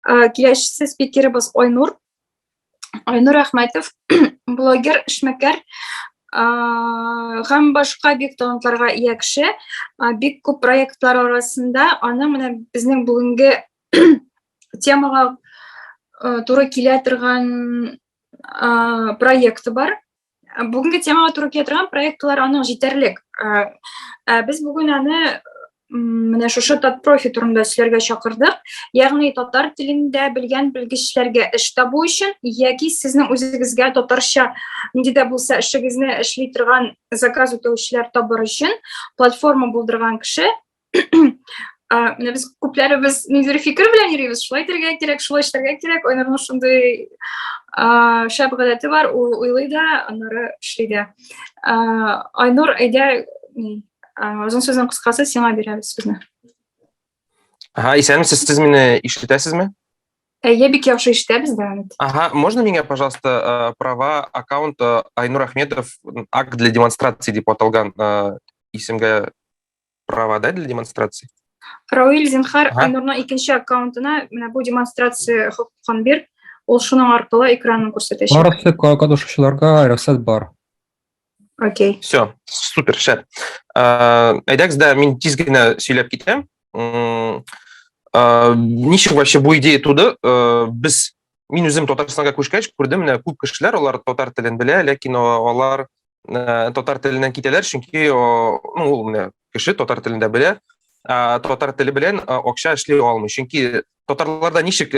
Киләчәк спикерыбыз Айнур. Айнур Әхмәтов, блогер, эшмәкәр һәм башка бик талантларга ия кеше. Бик күп проектлар арасында аның менә безнең бүгенге темага туры килә торган проекты бар. Бүгенге темага туры килә торган проектлар аның җитәрлек. Без бүген аны менә шушы татпрофи турында сөйләргә чакырдык. Ягъни татар телендә белгән белгечләргә эш табу өчен яки сезнең үзегезгә татарча нинди дә булса эшегезне эшли торган заказ үтәүчеләр табыр өчен платформа булдырган кеше. Менә без күпләребез ниндидер фикер белән йөрибез. Шулай итәргә кирәк, шулай эшләргә кирәк. Айнурның шундый шәп гадәте бар, ул уйлый да, аннары эшли дә. Айнур, әйдә, Озын сүзнең кыскасы сиңа бирәбез безне. Исәнмесез, сез мине ишетәсезме? Я бик яхшы ишетәбез дә. Можно меня, пожалуйста, права аккаунта Айнур Ахметов, акт для демонстрации дип аталган исемгә права да для демонстрации? Рауил Зинхар Айнурның икенче аккаунтына менә бу демонстрация хокукын бир. Ул шуның аркылы экранын күрсәтәчәк. Барысы катнашучыларга рөхсәт бар. Окей. Все, супер, шәп. Әйдәгез дә мин тиз генә сөйләп китәм. Ничек вообще бу идея туды? Мин үзем Татарстанга күчкәч күрдем, менә күп кешеләр, алар татар телен белә, ләкин алар татар теленнән китәләр, чөнки ул менә кеше татар телендә белә, татар теле белән акча эшли алмый. Чөнки татарларда ничек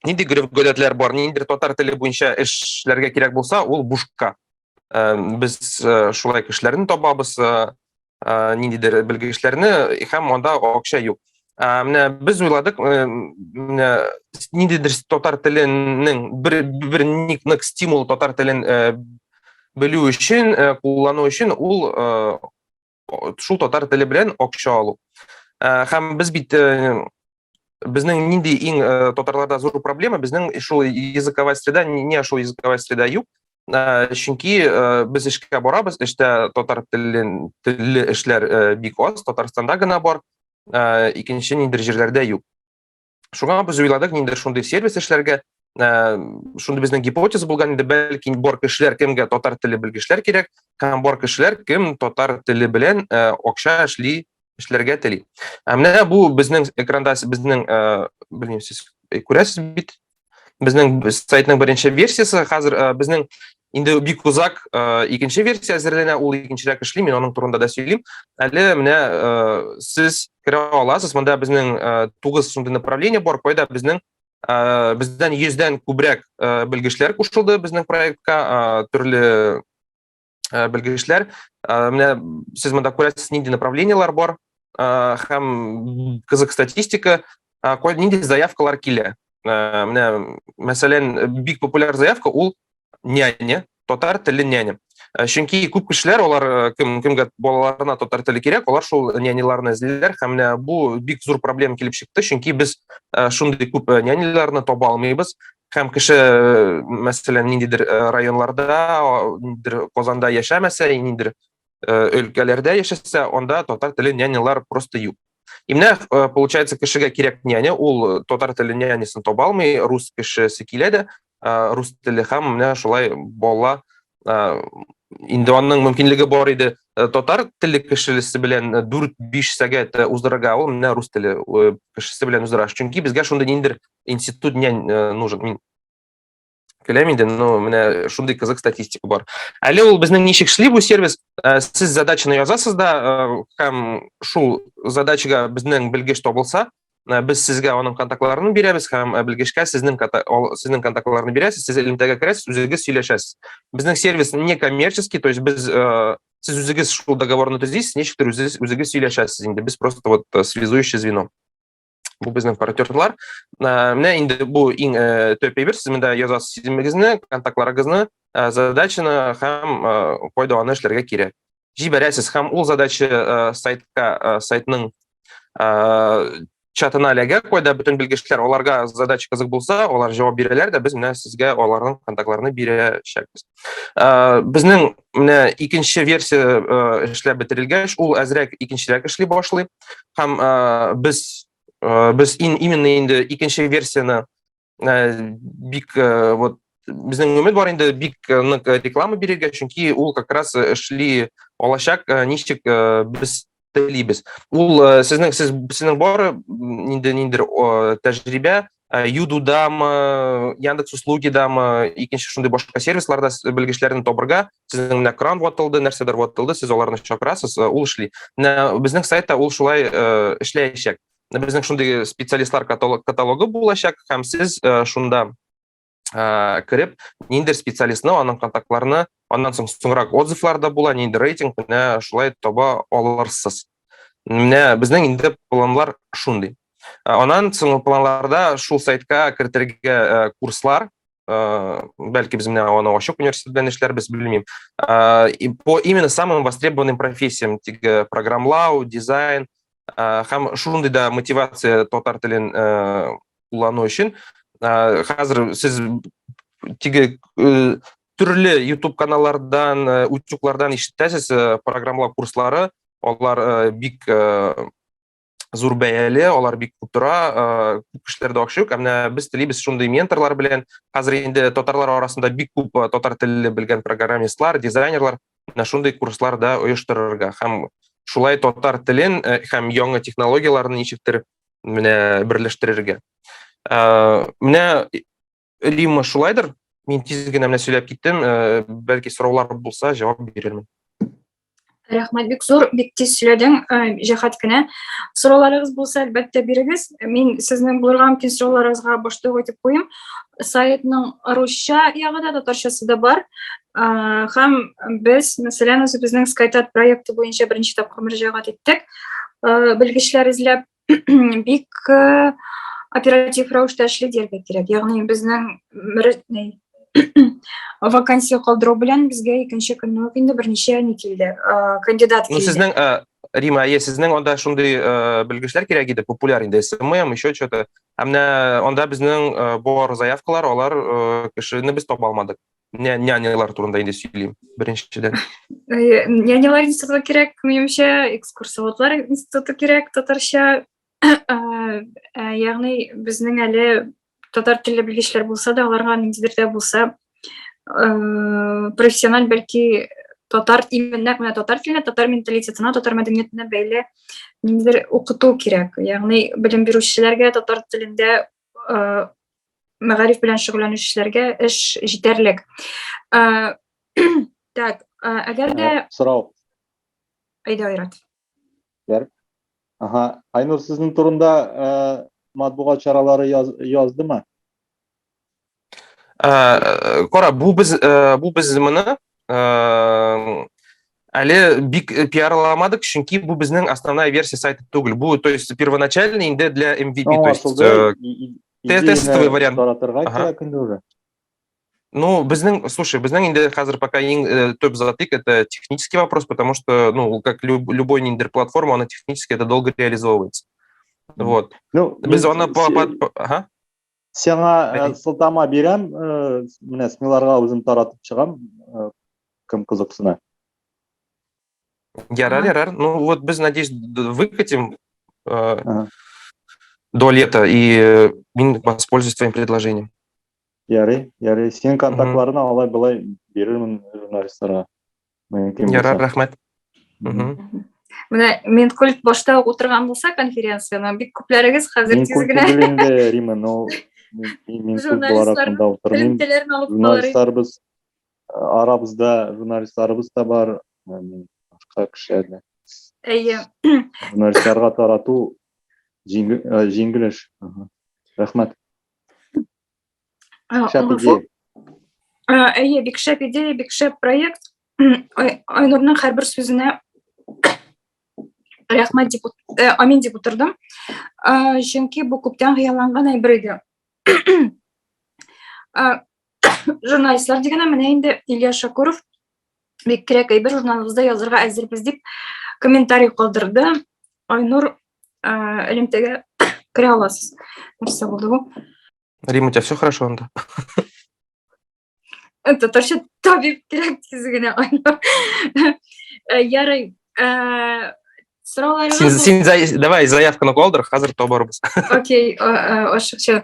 нинди гадәтләр бар, ниндидер татар теле буенча эшләргә кирәк булса, ул бушка. Без шулай кешеләрне табабыз, ниндидер белгечләрне, һәм анда акча юк. Менә без уйладык, менә ниндидер татар теленең бер ник стимул татар телен белү өчен, куллану өчен ул шул татар теле белән акча алу. Һәм без бит безнең нинди иң татарларда зур проблема, безнең шул языковая среда, не шул языковая среда юк. Чөнки без эшкә барабыз, эштә татар телле эшләр бик аз, Татарстанда гына бар, икенче ниндидер җирләрдә юк. Шуңа без уйладык ниндидер шундый сервис эшләргә, шундый безнең гипотеза булган инде, бәлки бар кешеләр кемгә татар теле белгечләр кирәк, һәм бар кешеләр кем татар теле белән акча эшләргә тели. Менә бу безнең экранда безнең белмим, сез күрәсез бит, безнең сайтның беренче версиясы, хәзер безнең инде бик узак икенче версия әзерләнә, ул икенчерәк эшли, мин аның турында да сөйлим. Әле менә сез керә аласыз, монда безнең 9 шундый направление бар, кайда безнең бездән 100дән күбрәк белгечләр кушылды безнең проектка, төрле белгечләр. Менә сез монда күрәсез, нинди направлениелар бар, һәм кызык статистика, нинди заявкалар килә. Менә мәсәлән, бик популяр заявка ул няня, татар теле няня. Чөнки күп кешеләр, алар кемгә балаларына татар теле кирәк, алар шул няняларны эзлиләр, һәм менә бу бик зур проблема килеп чыкты, чөнки без шундый күп няняларны таба алмыйбыз, һәм кеше мәсәлән ниндидер районнарда, ниндидер Казанда яшәмәсә, ниндидер өлкәләрдә яшәсә, анда татар теле нянялар просто юк. И менә получается, кешегә кирәк няня, ул татар теле нянясын таба алмый, рус кешесе килә дә, рус теле һәм менә шулай бала инде аның мөмкинлеге бар иде, татар теле кешесе белән 4-5 сәгать уздырырга, ул менә рус теле кешесе белән уздыра. Чөнки безгә шундый ниндидер институт нянь нужен. Мин көләм инде, но менә шундый кызык статистика бар. Әле ул безнең ничек эшли бу сервис? Сез задачаны язасыз да, һәм шул задачага безнең белгеч табылса, без сезгә аның контактларын бирәбез, һәм белгечкә сезнең контактларын бирәсез, сез элемтәгә керәсез, үзегез сөйләшәсез. Безнең сервис не коммерческий, то есть без сез үзегез шул договорны төзисез, ничектер үзегез сөйләшәсез инде. Без просто вот связующее звено. Бу безнең партнерлар. Менә инде бу иң төп әйбер, сез монда язасыз исемегезне, контактларыгызны, задачаны һәм кайда аны эшләргә кирәк. Җибәрәсез, һәм ул задача сайтның чатына эләгә, кайда бөтен белгечләр, аларга задача кызык булса, алар җавап бирәләр дә, без менә сезгә аларның контактларын бирәчәкбез. Безнең менә икенче версия эшләп бетерелгәч, ул әзрәк икенчерәк эшли башлый, һәм без Біз именно енді икенче версияны бик вот біздің үміт бар енді бик реклама берерге, чөнки ул как раз эшли алачак ничек біз телибез. Ул сезнең бары ниндер тәҗрибә Юдудамы, Яндекс услугидамы, икенче шундый башка сервисларда белгечләрне табырга, сезнең менә кран ватылды, нәрсәдер ватылды, сез аларны чакырасыз, ул эшли. Безнең сайтта ул шулай эшләячәк. Безнең шундый специалистлар каталогы булачак, һәм сез шунда кереп, ниндер специалистны, аның контактларны, аннан соңрак отзывлар да була, ниндер рейтинг, менә шулай таба алырсыз. Менә безнең инде планлар шундый. Аннан соң планларда шул сайтка кертергә курслар, бәлки без менә аны Ачык университет белән эшләрбез, белмим. По именно самым востребованным профессиям, тиге программлау, дизайн, һәм шундый да мотивация татар телен куллану өчен. Хәзер сез тиге төрле YouTube каналлардан, утюглардан ишетәсез программлау курслары, алар бик зур бәяле, алар бик күп тора, күп кешеләрдә акча юк. Менә без телибез шундый менторлар белән. Хәзер инде татарлар арасында бик күп татар теле белгән программистлар, дизайнерлар менә шундый курслар да оештырырга һәм шулай татар телен һәм яңа технологияларны ничектер менә берләштерергә. Менә Рима шулайдыр. Мин тиз генә менә сөйләп киттем. Бәлки сораулар булса, җавап бирермен. Рәхмәт, бик зур, бик тиз сөйләдең, җәһәт кенә. Сорауларыгыз булса, әлбәттә бирегез. Мин сезнең булырга мөмкин сорауларыгызга башта әйтеп куйым. Сайтның русча ягы да, татарчасы да бар. Һәм без, мәсәлән, безнең Скайтат проекты буенча беренче тапкыр мөрәҗәгать иттек. Белгечләр эзләп бик оператив рәвештә эшли диярлек кирәк. Ягъни безнең вакансия калдыру белән безгә икенче көнне үк инде берничә килде, кандидат килде. Сезнең Рима, сезнең анда шундый белгечләр кирәк иде, популяр инде, СММ, еще что-то. Менә анда безнең бар заявкалар, алар кешене без таба алмадык. Нянялар турында инде сөйлим, беренчедән. Нянялар институты кирәк, минемчә, экскурсоводлар институты кирәк, татарча. Ягъни безнең әле татар телле белгечләр булса да, аларга ниндидер дә булса профессиональ бәлки татар именно менә татар теленә, татар менталитетына, татар мәдәниятенә бәйле ниндидер укыту кирәк. Ягъни белем бирүчеләргә татар телендә мәгариф белән шөгыльләнүчеләргә эш җитәрлек. Так, әгәр дә сорау. Айда Айрат. Айнур, сезнең турында матбугат чаралары яздымы? Кара, бу без моны әле бик пиарламадык, чөнки бу безнең основная версия сайта түгел. Бу, то есть первоначальный инде для MVP, то есть тестовый вариант. Ну, безнең инде хәзер пока иң төп затык это технический вопрос, потому что, ну, как любой ниндер платформа, она технически это долго реализовывается. Вот. Без аны Сиңа сылтама бирәм, менә смеларга үзем таратып чыгам, кем кызыксына. Ярар. Ну, вот без, надеюсь, выкатим до лета, и мин воспользуюсь твоим предложением. Ярый. Синең контактларны алай былай бирермен журналистларга. Ярар, рәхмәт. Менә мен культ башта утырган булса конференцияны, бик күпләрегез хәзер тиз генә. Мин инде Рима, но мин культ барасында утырмыйм. Журналистларыбыз арабызда, журналистларыбыз да бар, башка кешеләр. Әйе. Журналистларга тарату җиңел эш. Рәхмәт. Әйе, бик шәп идея, бик шәп проект. Айнурның һәрбер сүзенә рәхмәт дип, амин дип утырдым. Чөнки бу күптән хыялланган әйбер иде. Журналистлар дигәндә менә инде Илья Шакуров бик кирәк әйбер журналыбызда язырга әзербез дип комментарий калдырды. Айнур, элемтәгә керә аласыз. Нәрсә булды бу? Рима, у тебя все хорошо, анда? Татарча табиб кирәк тиз генә Айнур. Ярый. Сорауларыгыз Давай заявканы калдыр, хәзер табарбыз. Окей, ашыкчы.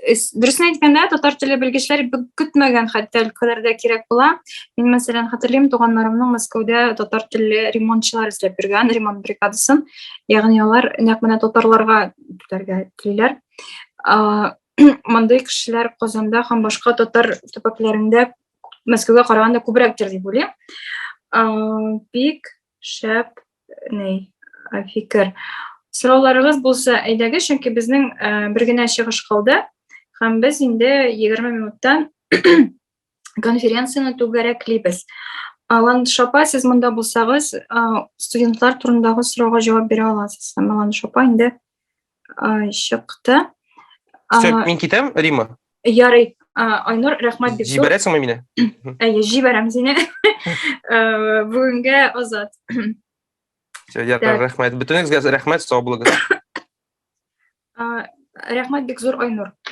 Дөресен әйткәндә, татар теле белгечләре көтмәгән хәтта өлкәләрдә кирәк була. Мин мәсәлән хәтерлим, туганнарымның Мәскәүдә татар телле ремонтчылар эзләп йөргән, ремонт бригадасын. Ягъни алар нәкъ менә татарларга түләргә телиләр. Мондый кешеләр Казанда һәм башка татар төбәкләрендә Мәскәүгә караганда күбрәктер дип уйлыйм. Бик шәп фикер. Сорауларыгыз булса, әйдәгез, чөнки безнең бер генә чыгыш калды. Һәм без инде 20 минуттан конференцияны түгәрәклибез. Ландыш апа, сез монда булсагыз, студентлар турындагы сорауга җавап бирә аласыз. Ландыш апа инде чыкты. Все, мин китәм, Рима. Ярый. Айнур, рәхмәт бик зур. Җибәрәсеңме мине? Җибәрәм сине. Бүгенгә азат. Рәхмәт. Бөтенегезгә рәхмәт, сау булыгыз. Рәхмәт бик зур, Айнур.